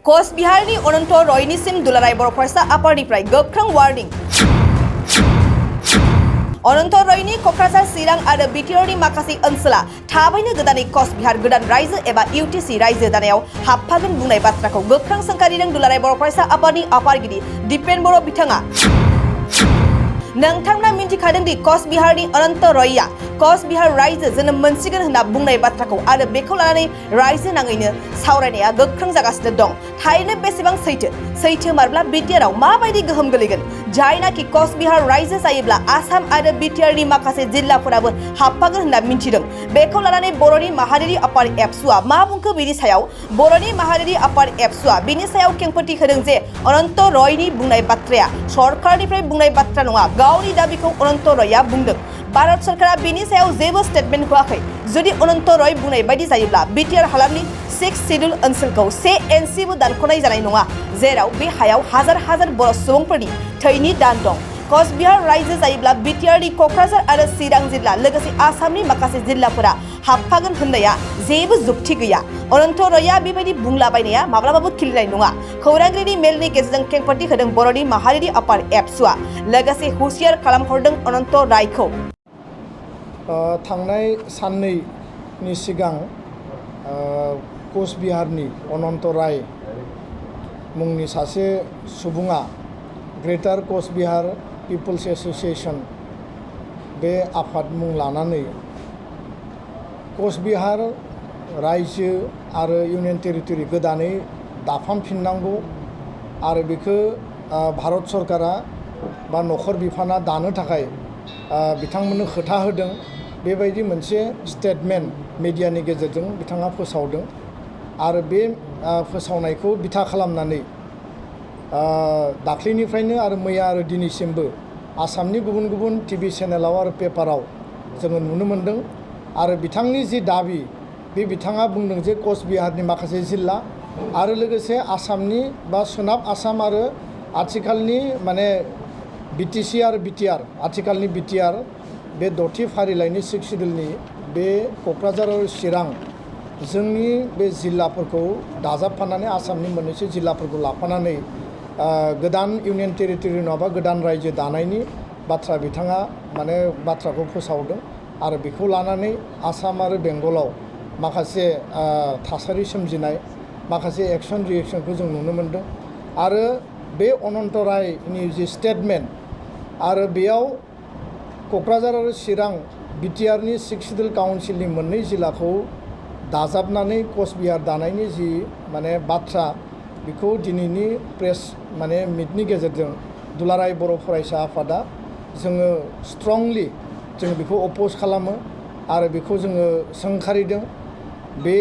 कचबिहारनि अनंत रयनिसिम दुलाराय बर' फरायसा आफादनिफ्राय गोख्रों वार्निं। अनंत रयनि क'क्राझार चिरां आरो बिटिआरनि माखासे ओनसोला थाबैनो गोदानै कचबिहार गोदान रायजो एबा इउटिसि रायजो दानायाव हाबफागोन बुंनाय बाथ्राखौ गोख्रों सोंखारिदों दुलाराय बर' फरायसा आफादनि आफादगिरि दिपेन बर' बिथाङा। नोंथांमोना मिन्थिखादों दि कचबिहारनि अनंत रयआ कचबिहार रायजो जोनोम मोनसिगोन होनना बुंनाय बाथ्राखौ आरो बेखौ लानानै रायजो नाङैनो सावरायनाया गोख्रों जागासिनो दं। थारैनो बेसेबां सैथो मारब्ला बिटिआरआव माबायदि गोहोम गोलैगोन? जायनाखि कचबिहार रायजो जायोब्ला आसाम आरो बिटिआरनि माखासे जिल्लाफोराबो हाबफागोन होनना मिन्थिदों। बेखौ लानानै बर'नि माहारियारि आफाद एबसुआ मा बुंखो बेनि सायाव बर'नि माहारियारि आफाद एबसुआ बेनि सायाव खेंफोरथि होदों जे अनंत रयनि बुंनाय बाथ्राया सरकारनिफ्राय बुंनाय बाथ्रा नङा, गावनि दाबिखौ अनंत रयआ बुंदों। भारत सरकारा बेनि सायाव जेबो स्टेटमेन्ट होआखै। जुदि अनंत रय बुंनाय बायदि जायोब्ला बिटिआर हालामनि 6 शिड्युल ओनसोलखौ 1 इन्सिबो दानख'नाय जानाय नङा, जेराव बे हायाव हाजार हाजार बर' सुबुंफोरनि थैनि दान दं। कचबिहार रायजो जायोब्ला बिटिआरनि क'क्राझार आरो चिरां जिल्ला लोगोसे आसामनि माखासे जिल्लाफोरा हाबफागोन होननाया जेबो जुक्ति गैया। अनंत रयआ बेबायदि बुंलाबायनाया माब्लाबाबो खिलिनाय नङा। खौरांगिरिनि मेलनि गेजेरजों खेंफोरथि होदों बर'नि माहारियारि आफाद एबसुआ, लोगोसे हुसियार खालामहरदों अनंत रायखौ। थांनाय साननैनि सिगां कचबिहारनि अनंत राय मुंनि सासे सुबुङा ग्रेटार कचबिहार पिपल्स एस'सिएशन बे आफाद मुं लानानै कचबिहार रायजो आरो इउनियन टेरिटरि गोदानै दाफामफिननांगौ आरो बेखौ भारत सरकारा बा नखर बिफाना दानो थाखाय बिथांमोननो खोथा होदों। बेबायदि मोनसे स्टेटमेन्ट मिडियानि गेजेरजों बिथाङा फोसावदों आरो बे फोसावनायखौ बिथा खालामनानै दाख्लैनिफ्रायनो आरो मैया आरो दिनैसिमबो आसामनि गुबुन गुबुन टिभि चेनेलाव आरो पेपाराव जोङो नुनो मोन्दों। आरो बिथांनि जि दाबि बे बिथाङा बुंदों जे कचबिहारनि माखासे जिल्ला आरो लोगोसे आसामनि बा सोनाब आसाम आरो आथिखालनि माने बिटिसि आरो बिटिआर आथिखालनि बिटिआर बे द'थि फारिलाइनि 6 शिड्युलनि बे क'क्राझार आरो चिरां जोंनि बे जिल्लाफोरखौ दाजाबफानानै आसामनि मोननैसो जिल्लाफोरखौ लाफानानै गोदान इउनियन टेरिटरि नङाबा गोदान रायजो दानायनि बाथ्रा बिथाङा माने बाथ्राखौ फोसावदों आरो बेखौ लानानै आसाम आरो बेंगलाव माखासे थासारि सोमजिनाय माखासे एक्सन रिएक्सनखौ जों नुनो मोन्दों। आरो बे अनंत रायनि जि स्टेटमेन्ट आरो बेयाव क'क्राझार आरो चिरां बिटिआरनि 6 शिड्युल काउन्सिलनि मोननै जिल्लाखौ दाजाबनानै कचबिहार दानायनि जि माने बाथ्रा बेखौ दिनैनि प्रेस माने मिटनि गेजेरजों दुलाराय बर' फरायसा आफादा जोङो स्ट्रंलि जों बेखौ अपोज खालामो आरो बेखौ जोङो सोंखारिदों। बे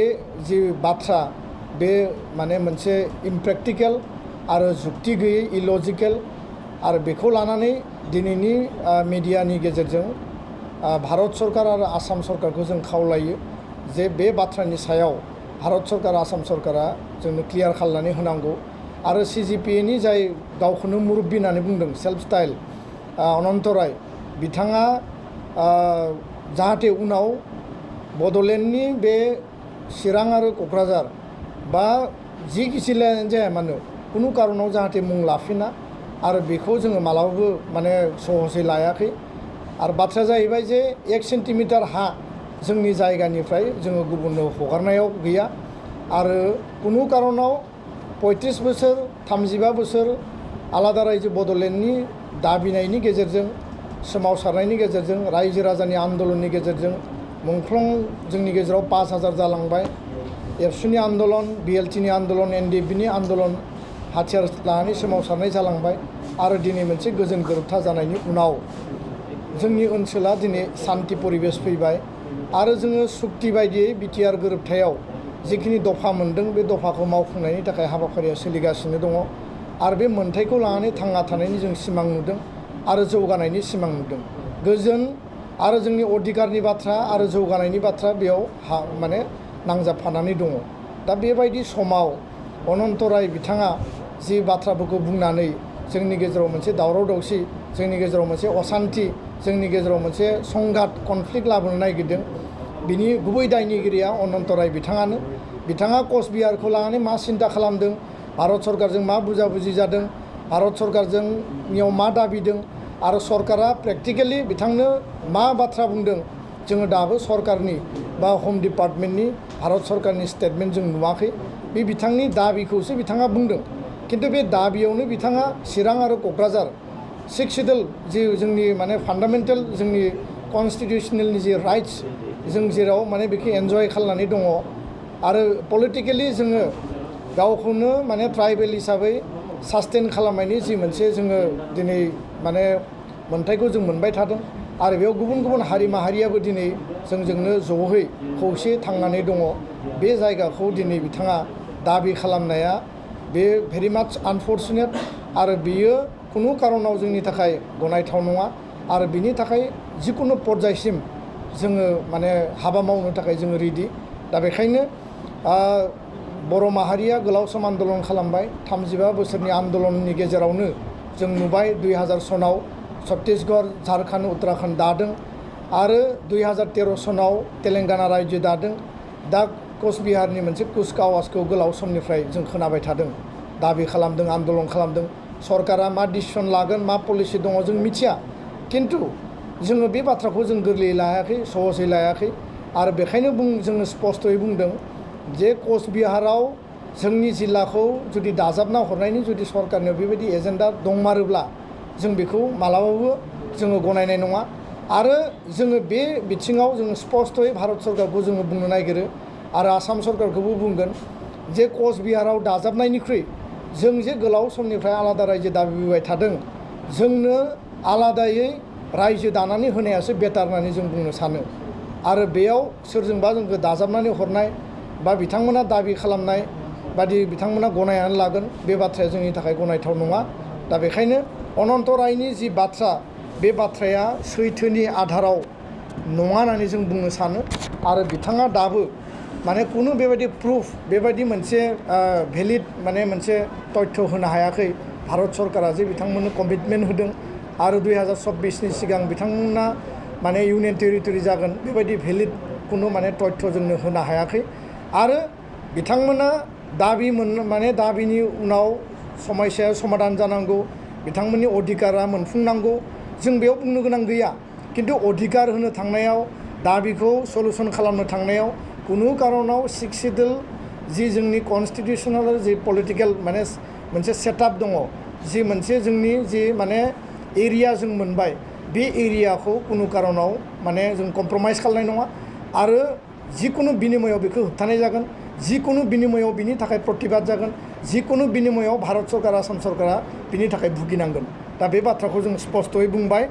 जि बाथ्रा बे माने मोनसे इमप्रेक्टिकेल आरो जुक्ति गैयै इलजिकेल आरो बेखौ लानानै दिनैनि मिडियानि गेजेरजों भारत सरकार आरो आसाम सरकारखौ जों खावलायो जे बे बाथ्रानि सायाव भारत सरकार आसाम सरकारा जोंनो क्लियार खालामनानै होनांगौ। आरो CGPAनि जाय गावखौनो मुरब्बी होननानै बुंदों सेल्फ स्टाइल अनंत राय बिथाङा जाहाथे उनाव बड'लेण्डनि बे चिरां आरो क'क्राझार बा जिखि जिल्लायानो जाया मानो खुनु कारनाव जाहाथे मुं लाफिना आरो बेखौ जोङो मालाबाबो माने सहसै लायाखै। आरो बाथ्राया जाहैबाय जे 1 सेन्टिमिटार हा जोंनि जायगानिफ्राय जोङो गुबुननो हगारनायाव गैया आरो खुनु कारनाव 35 बोसोर 35 बोसोर आलादा रायजो बड'लेण्डनि दाबिनायनि गेजेरजों सोमावसारनायनि गेजेरजों रायजो राजानि आन्दलननि गेजेरजों मुंख्लं जोंनि गेजेराव 5000 जालांबाय। एबसुनि आन्दलन BLTनि आन्दलन NDFBनि आन्दलन हाथियार लानानै सोमावसारनाय जालांबाय आरो दिनै मोनसे गोजोन गोरोबथा जानायनि उनाव जोंनि ओनसोला दिनै सान्ति परिबेश फैबाय आरो जोङो सुक्ति बायदियै बिटिआर गोरोबथायाव जिखिनि दफा मोन्दों बे दफाखौ मावफुंनायनि थाखाय हाबाफारिया सोलिगासिनो दङ आरो बे मोन्थायखौ लानानै थांना थानायनि जों सिमां नुदों आरो जौगानायनि सिमां नुदों। गोजोन आरो जोंनि अधिकारनि बाथ्रा आरो जौगानायनि बाथ्रा बेयाव माने नांजाबफानानै दङ। दा बेबायदि समाव अनंत राय बिथाङा जि बाथ्राफोरखौ बुंनानै जोंनि गेजेराव मोनसे दावराव दावसि जोंनि गेजेराव मोनसे असान्थि जोंनि गेजेराव मोनसे संघात कनफ्लिक्ट लाबोनो नागिरदों बिनि गुबै दायनिगिरिया अनंत राय बिथाङानो। बिथाङा कचबिहारखौ लानानै मा सिन्ता खालामदों भारत सरकारजों मा बुझाबुझि जादों भारत सरकारजोंनियाव मा दाबिदों आरो सरकारा प्रेक्टिकेलि बिथांनो मा बाथ्रा बुंदों जोङो दाबो सरकारनि बा होम डिपार्टमेन्टनि भारत सरकारनि स्टेटमेन्ट जों नुवाखै बे बिथांनि दाबिखौसो बिथाङा बुंदों किन्तु बे दाबियावनो बिथाङा चिरां आरो क'क्राझार 6 सिडुल जि जोंनि माने फान्डामेन्टेल जोंनि कनस्टिटिउसनेलनि जि राइट्स जों जेराव माने बेखौ एन्जय खालामनानै दङ आरो पलिटिकेलि जोङो गावखौनो माने ट्राइबेल हिसाबै सास्टेन खालामनायनि जि मोनसे जोङो दिनै माने मोन्थाइखौ जों मोनबाय थादों आरो बेयाव गुबुन गुबुन हारि माहारियाबो दिनै जोंजोंनो ज'है खौसे थांनानै दङ बे जायगाखौ दिनै बिथाङा दाबि खालामनाया बे भेरि माच आनफर्चुनेट आरो बियो खुनु कारनाव जोंनि थाखाय गनायथाव नङा आरो बिनि थाखाय जिकुनु पर्यायसिम जोङो माने हाबा मावनो थाखाय जोङो रेडि दा बेखायनो बर' माहारिया गोलाव सम आन्दलन खालामबाय 35 बोसोरनि आन्दलननि गेजेरावनो जों नुबाय 2000 सनाव छत्तीसगढ़ झारखन्ड उत्तराखन्ड दादों आरो 2013 सनाव तेलेंगाना रायजो दादों दा कचबिहारनि मोनसे कुचकावाजखौ गोलाव समनिफ्राय जों खोनाबाय थादों दाबि खालामदों आन्दलन खालामदों सरकारा मा डिसिसन लागोन मा पलिसि दङ जों मिथिया किन्तु जोङो बे बाथ्राखौ जों गोरलैयै लायाखै सहजै लायाखै आरो बेखायनो जोङो स्पष्टयै बुंदों जे कचबिहाराव जोंनि जिल्लाखौ जुदि दाजाबना हरनायनि जुदि सरकारनियाव बेबायदि एजेन्डा दंमारोब्ला जों बेखौ मालाबाबो जोङो गनायनाय नङा आरो जोङो बे बिथिङाव जोङो स्पष्टयै भारत सरकारखौ जोङो बुंनो नागिरो आरो आसाम सरकारखौबो बुंगोन जे कचबिहाराव दाजाबनायनिख्रुइ जों जे गोलाव समनिफ्राय आलादा रायजो दाबिबाय थादों जोंनो आलादायै रायजो दानानै होनायासो बेटार होननानै जों बुंनो सानो आरो बेयाव सोरजोंबा जोंखौ दाजाबनानै हरनाय बा बिथांमोना दाबि खालामनाय बादि बिथांमोना गनायनानै लागोन बे बाथ्राया जोंनि थाखाय गनायथाव नङा दा बेखायनो अनन्त रायनि जि बाथ्रा बे बाथ्राया सैथोनि आधाराव नङा होननानै जों बुंनो सानो आरो बिथाङा दाबो माने खुनु बेबायदि प्रुफ बेबायदि मोनसे भेलिड माने मोनसे तथ्य होनो हायाखै भारत सरकारा जे बिथांमोननो कमिटमेन्ट होदों आरो 2024नि सिगां बिथांमोना माने इउनियन टेरिटरि जागोन बेबायदि भेलिड खुनु माने तथ्य जोंनो होनो हायाखै आरो बिथांमोना दाबि माने दाबिनि उनाव समस्याया समाधान जानांगौ बिथांमोननि अधिकारा मोनफुंनांगौ जों बेयाव बुंनो गोनां गैया किन्तु अधिकार होनो थांनायाव दाबिखौ सलुसन खालामनो थांनायाव खुनु कारनाव 6 सिडुल जि जोंनि कनस्टिटिउसनेल जि पलिटिकेल माने मोनसे सेटआप दङ जि मोनसे जोंनि जि माने एरिया जों मोनबाय बे एरियाखौ खुनु कारनाव माने जों कमप्रमाइज खालामनाय नङा आरो जिकुनु बिनिमयाव बेखौ होबथानाय जागोन जिकुनु बिनिमयाव बिनि थाखाय प्रतिबाद जागोन जिकुनु बिनिमयाव भारत सरकार आसाम सरकारा बिनि थाखाय भुगिनांगोन दा बे बाथ्राखौ जों स्पष्टयै बुंबाय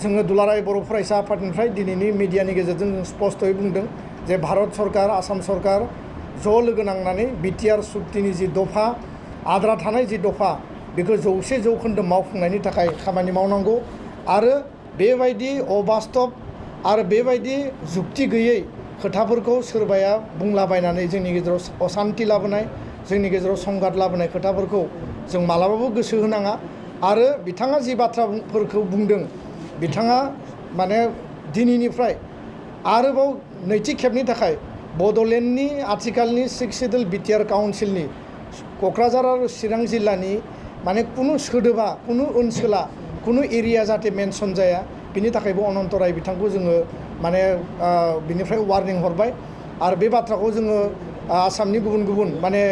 जोङो दुलाराय बर' फरायसा आफादनिफ्राय दिनैनि मिडियानि गेजेरजों जों स्पष्टयै बुंदों जे भारत सरकार आसाम सरकार ज' लोगो नांनानै बिटिआर सुक्तिनि जि दफा आद्रा थानाय जि दफा बेखौ 100% मावफुंनायनि थाखाय खामानि मावनांगौ आरो बेबायदि अबास्तब आरो बेबायदि जुक्ति गैयै खोथाफोरखौ सोरबाया बुंलाबायनानै जोंनि गेजेराव असान्ति लाबोनाय जोंनि गेजेराव संघात लाबोनाय खोथाफोरखौ जों मालाबाबो गोसो होनाङा आरो बिथाङा जि बाथ्राफोरखौ बुंदों बिथाङा माने दिनैनिफ्राय आरोबाव नैथि खेबनि थाखाय बड'लेण्डनि आथिखालनि 6 सिडुल बिटिआर काउन्सिलनि क'क्राझार आरो चिरां जिल्लानि माने कुनु सोदोबा कुनु ओनसोला कुनु एरिया जाहाथे मेनसन जाया बिनि थाखायबो अनन्त राय बिथांखौ जोङो माने बिनिफ्राय वार्निं हरबाय आरो बे बाथ्राखौ जोङो आसामनि गुबुन गुबुन माने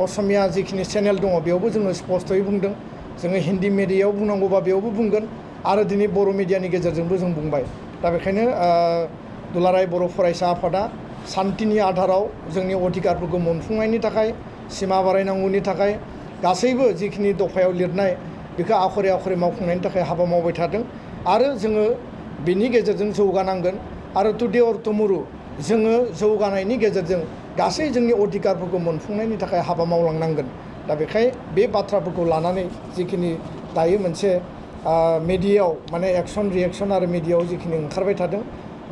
असमिया जिखिनि चेनेल दङ बेयावबो जोङो स्पष्टयै बुंदों जोङो हिन्दी मिडियायाव बुंनांगौबा बेयावबो बुंगोन आरो दिनै बर' मिडियानि गेजेरजोंबो जों बुंबाय दा बेखायनो दुलाराय बर' फरायसा आफादा सान्तिनि आधाराव जोंनि अधिकारफोरखौ मोनफुंनायनि थाखाय सिमा बारायनांगौनि थाखाय गासैबो जिखिनि दफायाव लिरनाय बेखौ आखरे आखरे मावफुंनायनि थाखाय हाबा मावबाय थादों आरो जोङो बिनि गेजेरजों जौगानांगोन आरो टुडे अर टुमरो जोङो जौगानायनि गेजेरजों गासै जोंनि अधिकारफोरखौ मोनफुंनायनि थाखाय हाबा मावलांनांगोन दा बेखाय बे बाथ्राफोरखौ लानानै जिखिनि दायो मोनसे मिडियायाव माने एक्सन रिएक्सन आरो मिडियायाव जिखिनि ओंखारबाय थादों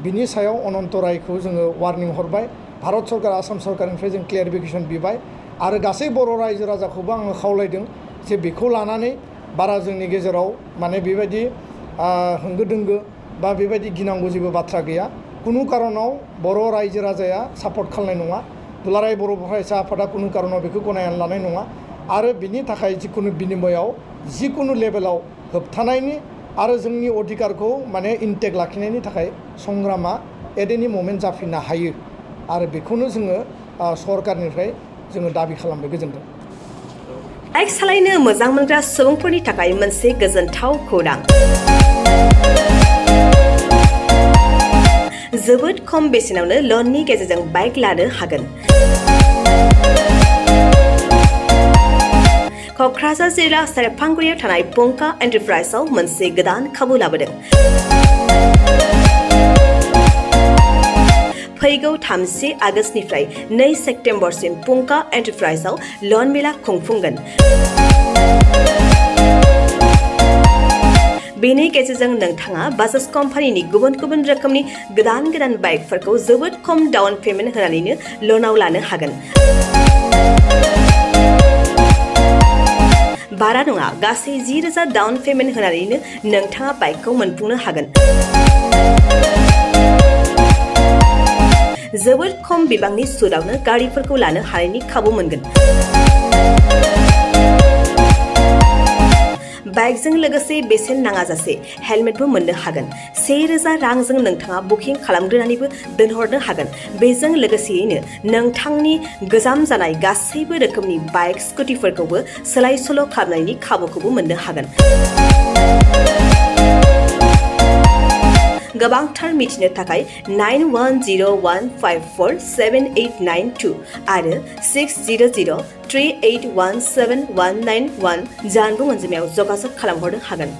बिनि सायाव अनन्त रायखौ जोङो वार्निं हरबाय भारत सरकार आसाम सरकारनिफ्राय जों क्लियारिफिकेसन बिबाय आरो गासै बर' रायजो राजाखौबो आङो खावलायदों जे बेखौ लानानै बारा जोंनि गेजेराव माने बेबायदि होंगो दोंगो बा बेबायदि गिनांगौ जेबो बाथ्रा गैया कुनु कारनाव बर' रायजो राजाया सापर्ट खालामनाय नङा दुलाराय बर' फरायसा आफादा कुनु कारनाव बेखौ गनायनानै लानाय नङा आरो बिनि थाखाय जिकुनु बिनिमयाव जिकुनु लेभेलाव होबथानायनि आरो जोंनि अधिकारखौ माने इनटेक्ट लाखिनायनि थाखाय संग्रामा एट एनि मोमेन्ट जाफिननो हायो आरो बेखौनो जोङो सरकारनिफ्राय जोङो दाबि खालामबाय। गोजोनथों। बाइक सालायनो मोजां मोनग्रा सुबुंफोरनि थाखाय मोनसे गोजोनथाव खौरां। जोबोद खम बेसेनावनो लननि गेजेरजों बाइक लानो हागोन। क'क्राझार जिल्ला सेरफांगुरियाव थानाय पंका एन्टारप्राइजआव मोनसे गोदान खाबु लाबोदों। फैगौ 30 आगस्तनिफ्राय 2 सेप्तेम्बरसिम पंका एन्टारप्राइजआव लन मेला खुंफुंगोन। बेनि गेजेरजों नोंथाङा बाजाज कम्पानिनि गुबुन गुबुन रोखोमनि गोदान बाइकफोरखौ जोबोद खम डाउन पेमेन्ट होनानैनो लनाव लानो हागोन। बारा नङा, गासै 10,000 डाउन पेमेन्ट होनानैनो नोंथाङा बाइकखौ मोनफुंनो हागोन। जोबोद खम बिबांनि सुदआवनो गारिफोरखौ लानो हानायनि खाबु मोनगोन। बाइकजों लोगोसे बेसेन नाङाजासे हेलमेटबो मोननो हागोन। 1,000 रांजों नोंथाङा बुकिं खालामग्रोनानैबो दोनहरनो हागोन। बेजों लोगोसेयैनो नोंथांनि गोजाम जानाय गासैबो रोखोमनि बाइक स्कुटिफोरखौबो सोलाय सोल' खालामनायनि खाबुखौबो मोननो हागोन। गोबांथार मिथिनो थाखाय 9101547892 आरो 60038171191 जानबुं अनजिमायाव जगाजग खालामहरनो हागोन।